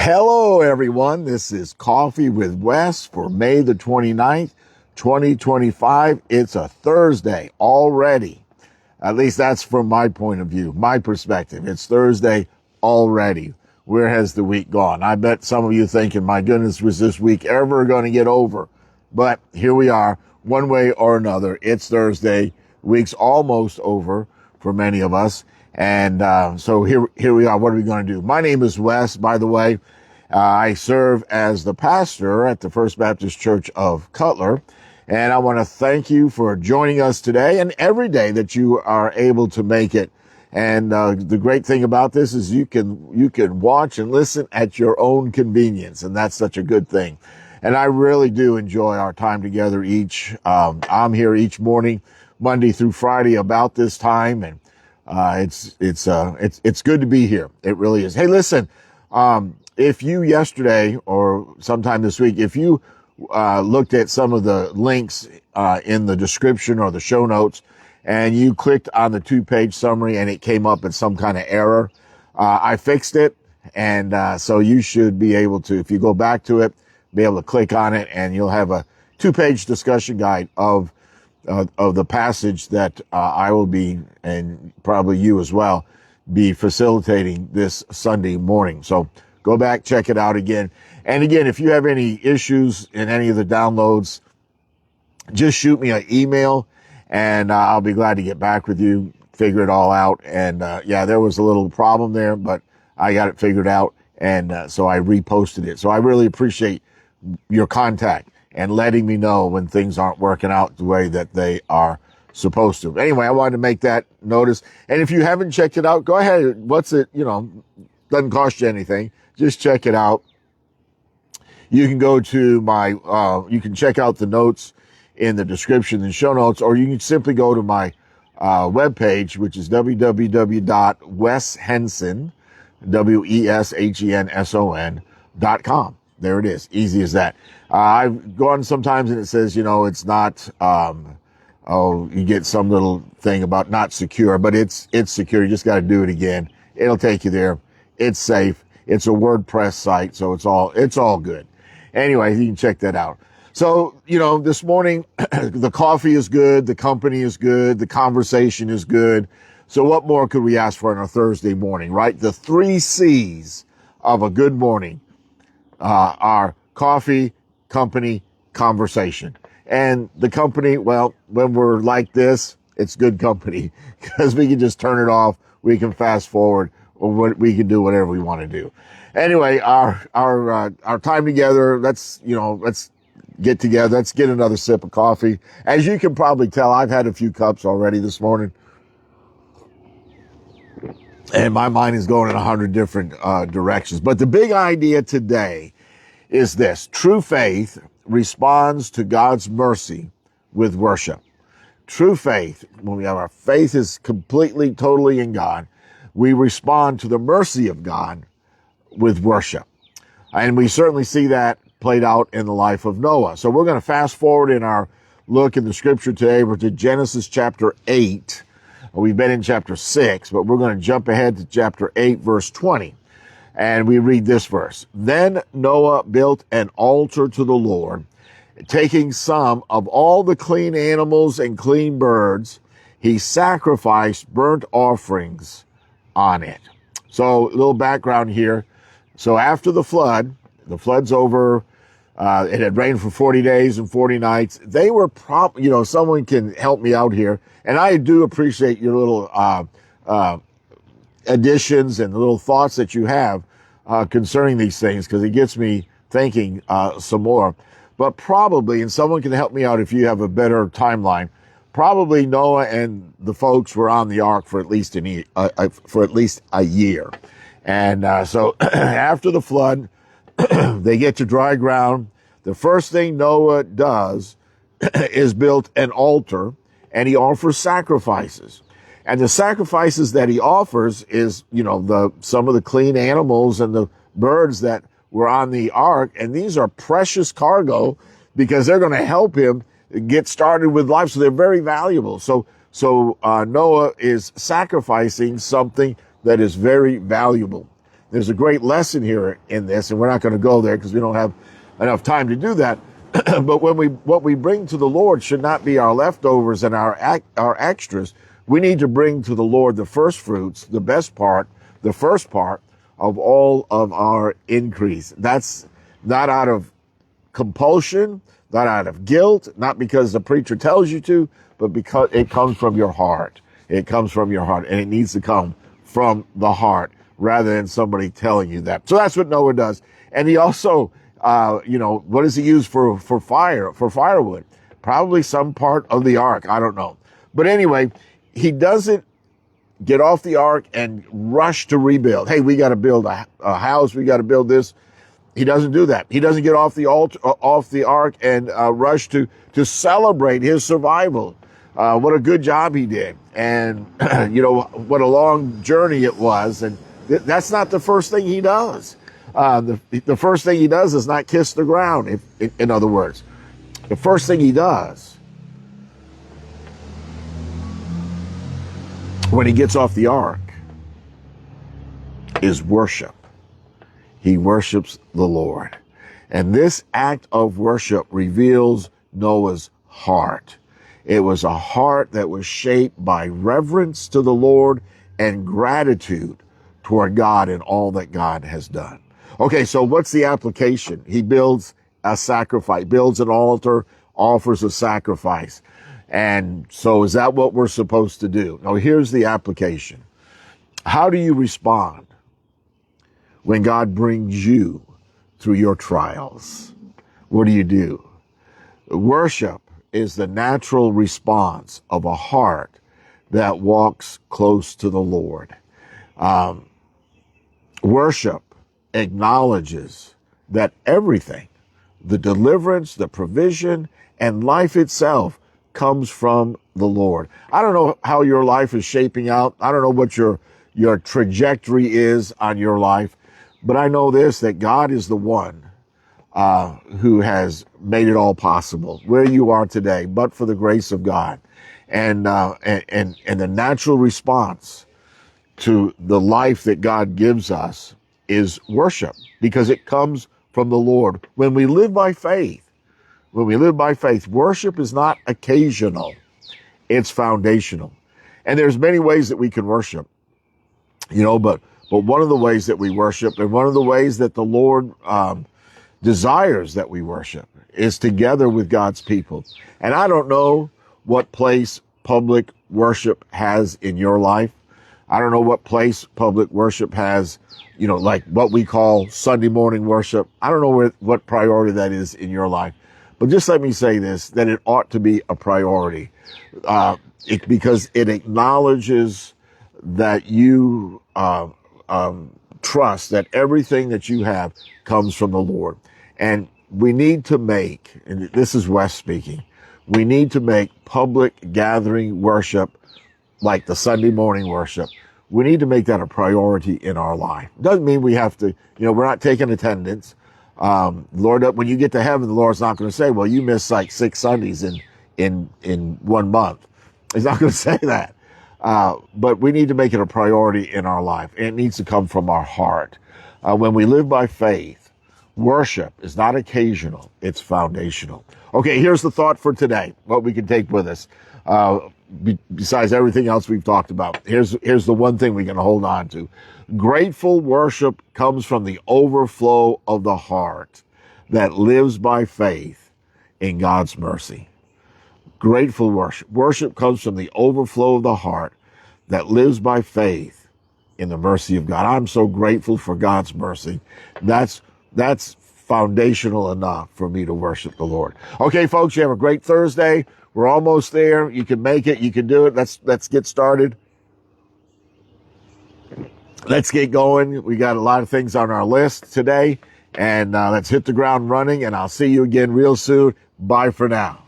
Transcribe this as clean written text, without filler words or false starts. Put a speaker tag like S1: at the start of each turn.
S1: Hello, everyone. This is Coffee with Wes for May the 29th, 2025. It's a Thursday already. At least that's from my point of view, my perspective. It's Thursday already. Where has the week gone? I bet some of you thinking, my goodness, was this week ever going to get over? But here we are, one way or another. It's Thursday. Week's almost over for many of us. And so here we are. What are we going to do? My name is Wes, by the way. I serve as the pastor at the First Baptist Church of Cutler. And I want to thank you for joining us today and every day that you are able to make it. And the great thing about this is you can watch and listen at your own convenience. And that's such a good thing. And I really do enjoy our time together I'm here each morning, Monday through Friday about this time. And it's good to be here. It really is. Hey, listen, if you yesterday or sometime this week, if you looked at some of the links in the description or the show notes and you clicked on the 2-page summary and it came up at some kind of error, I fixed it. And so you should be able to, if you go back to it, be able to click on it and you'll have a 2-page discussion guide of the passage that I will be, and probably you as well, be facilitating this Sunday morning. So go back, check it out again. And again, if you have any issues in any of the downloads, just shoot me an email and I'll be glad to get back with you, figure it all out. And yeah, there was a little problem there, but I got it figured out. And so I reposted it. So I really appreciate your contact and letting me know when things aren't working out the way that they are supposed to. Anyway, I wanted to make that notice. And if you haven't checked it out, go ahead. What's it? Doesn't cost you anything. Just check it out. You can go to you can check out the notes in the description and show notes, or you can simply go to my webpage, which is www.weshenson, weshenson.com. There it is. Easy as that. I've gone sometimes and it says, it's not, you get some little thing about not secure, but it's secure. You just got to do it again. It'll take you there. It's safe. It's a WordPress site. So it's all good. Anyway, you can check that out. So, this morning, the coffee is good. The company is good. The conversation is good. So what more could we ask for on a Thursday morning, right? The 3 C's of a good morning are coffee, company, conversation. And the company, well, when we're like this, it's good company because we can just turn it off. We can fast forward, or we can do whatever we want to do. Anyway, our time together, let's get together. Let's get another sip of coffee. As you can probably tell, I've had a few cups already this morning. And my mind is going in 100 different directions. But the big idea today is this: true faith responds to God's mercy with worship. True faith, when we have our faith is completely, totally in God, we respond to the mercy of God with worship. And we certainly see that played out in the life of Noah. So we're going to fast forward in our look in the scripture today. We're to Genesis chapter 8. We've been in chapter 6, but we're going to jump ahead to chapter 8, verse 20. And we read this verse. Then Noah built an altar to the Lord, taking some of all the clean animals and clean birds. He sacrificed burnt offerings on it. So a little background here. So after the flood's over. It had rained for 40 days and 40 nights. They were someone can help me out here. And I do appreciate your little, additions and the little thoughts that you have, concerning these things, because it gets me thinking, some more. But probably, and someone can help me out if you have a better timeline, probably Noah and the folks were on the ark for at least a year. And, so after the flood, they get to dry ground. The first thing Noah does is build an altar, and he offers sacrifices. And the sacrifices that he offers is, some of the clean animals and the birds that were on the ark. And these are precious cargo because they're going to help him get started with life. So they're very valuable. So Noah is sacrificing something that is very valuable. there's a great lesson here in this, and we're not going to go there because we don't have enough time to do that. But what we bring to the Lord should not be our leftovers and our extras. We need to bring to the Lord the first fruits, the best part, the first part of all of our increase. That's not out of compulsion, not out of guilt, not because the preacher tells you to, but because it comes from your heart. It comes from your heart, and it needs to come from the heart rather than somebody telling you that. So that's what Noah does. And he also, what does he use for firewood? Probably some part of the ark. I don't know. But anyway, he doesn't get off the ark and rush to rebuild. Hey, we got to build a house. We got to build this. He doesn't do that. He doesn't get off the ark and rush to celebrate his survival. What a good job he did. And, what a long journey it was. And that's not the first thing he does. The first thing he does is not kiss the ground, in other words. The first thing he does when he gets off the ark is worship. He worships the Lord. And this act of worship reveals Noah's heart. It was a heart that was shaped by reverence to the Lord and gratitude toward God and all that God has done. Okay, so what's the application? He builds a sacrifice, builds an altar, offers a sacrifice. And so is that what we're supposed to do? Now, here's the application. How do you respond when God brings you through your trials? What do? Worship is the natural response of a heart that walks close to the Lord. Worship acknowledges that everything, the deliverance, the provision, and life itself comes from the Lord. I don't know how your life is shaping out. I don't know what your trajectory is on your life, but I know this, that God is the one who has made it all possible where you are today, but for the grace of God. And the natural response to the life that God gives us is worship, because it comes from the Lord. When we live by faith, worship is not occasional, it's foundational. And there's many ways that we can worship, but one of the ways that we worship, and one of the ways that the Lord desires that we worship, is together with God's people. And I don't know what place public worship has in your life. I don't know what place public worship has, like what we call Sunday morning worship. I don't know what priority that is in your life. But just let me say this, that it ought to be a priority, because it acknowledges that you trust that everything that you have comes from the Lord. And we need to make, and this is Wes speaking, we need to make public gathering worship like the Sunday morning worship. We need to make that a priority in our life. Doesn't mean we have to, we're not taking attendance. Lord, when you get to heaven, the Lord's not going to say, well, you missed like 6 Sundays in 1 month. He's not going to say that. But we need to make it a priority in our life. And it needs to come from our heart. When we live by faith, worship is not occasional, it's foundational. Okay, here's the thought for today, what we can take with us. Besides everything else we've talked about, here's the one thing we can hold on to. Grateful worship comes from the overflow of the heart that lives by faith in God's mercy. Grateful worship. Worship comes from the overflow of the heart that lives by faith in the mercy of God. I'm so grateful for God's mercy. That's foundational enough for me to worship the Lord. Okay, folks, you have a great Thursday. We're almost there. You can make it. You can do it. Let's get started. Let's get going. We got a lot of things on our list today, and let's hit the ground running, and I'll see you again real soon. Bye for now.